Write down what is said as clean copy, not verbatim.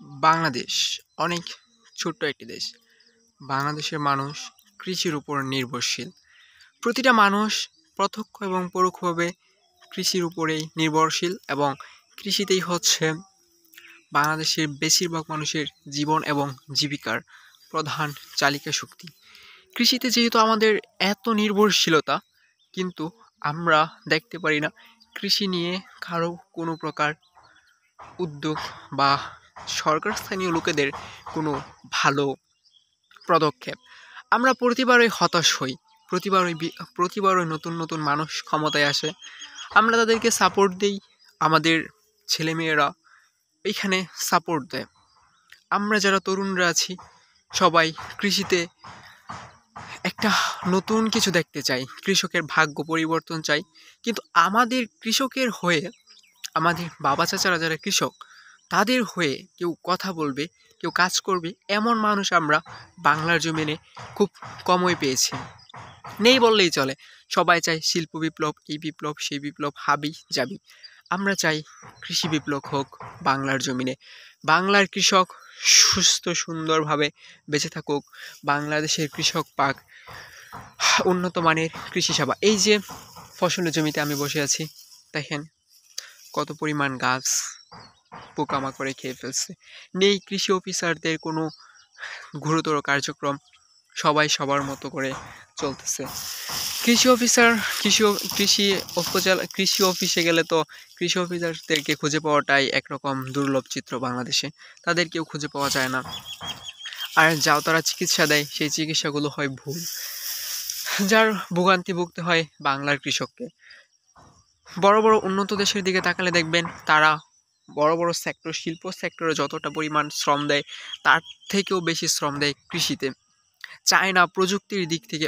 বাংলাদেশ অনেক ছোট্ট একটি দেশ। বাংলাদেশের মানুষ কৃষির উপর নির্ভরশীল। প্রতিটা মানুষ প্রত্যক্ষ এবং পরোক্ষভাবে কৃষির উপরেই নির্ভরশীল এবং কৃষিতেই হচ্ছে বাংলাদেশের বেশিরভাগ মানুষের জীবন এবং জীবিকার প্রধান চালিকা শক্তি। কৃষিতে যেহেতু আমাদের এত নির্ভরশীলতা, কিন্তু আমরা দেখতে পারি না কৃষি নিয়ে কারো কোনো প্রকার উদ্যোগ বা সরকার স্থানীয় লোকেদের কোনো ভালো পদক্ষেপ। আমরা প্রতিবারই হতাশ হই, প্রতিবারই নতুন নতুন মানুষ ক্ষমতায় আসে, আমরা তাদেরকে সাপোর্ট দিই, আমাদের ছেলেমেয়েরা এইখানে সাপোর্ট দেয়। আমরা যারা তরুণরা আছি সবাই কৃষিতে একটা নতুন কিছু দেখতে চাই, কৃষকের ভাগ্য পরিবর্তন চাই। কিন্তু আমাদের কৃষকের হয়ে, আমাদের বাবা চাচারা যারা কৃষক, তাদের হয়ে কেউ কথা বলবে, কেউ কাজ করবে, এমন মানুষ আমরা বাংলার জমিনে খুব কমই পেয়েছি। নেই বললেই চলে। সবাই চায় শিল্প বিপ্লব, এই বিপ্লব সেই বিপ্লব, হাবি যাবি। আমরা চাই কৃষি বিপ্লব হোক বাংলার জমিনে, বাংলার কৃষক সুস্থ সুন্দরভাবে বেঁচে থাকুক, বাংলাদেশের কৃষক পাক উন্নত মানের কৃষি সেবা। এই যে ফসলের জমিতে আমি বসে আছি, দেখেন কত পরিমাণ গাছ পোকামাকড়ে খেয়ে ফেলছে। নেই কৃষি অফিসারদের কোনো গুরুতর কার্যক্রম, সবাই সবার মতো করে চলতেছে। কৃষি অফিসার কৃষি কৃষি উপজেলা কৃষি অফিসে গেলে তো কৃষি অফিসারদেরকে খুঁজে পাওয়াটাই একরকম দুর্লভ চিত্র বাংলাদেশে। তাদের কেউ খুঁজে পাওয়া যায় না। আর যাও তারা চিকিৎসা দেয়, সেই চিকিৎসাগুলো হয় ভুল, যার ভোগান্তি ভুগতে হয় বাংলার কৃষককে। বড় বড় উন্নত দেশের দিকে তাকালে দেখবেন তারা বড় বড় সেক্টর, শিল্প সেক্টরে যতটা পরিমাণ শ্রম দেয় তার থেকেও বেশি শ্রম দেয় কৃষিতে। চায়না প্রযুক্তির দিক থেকে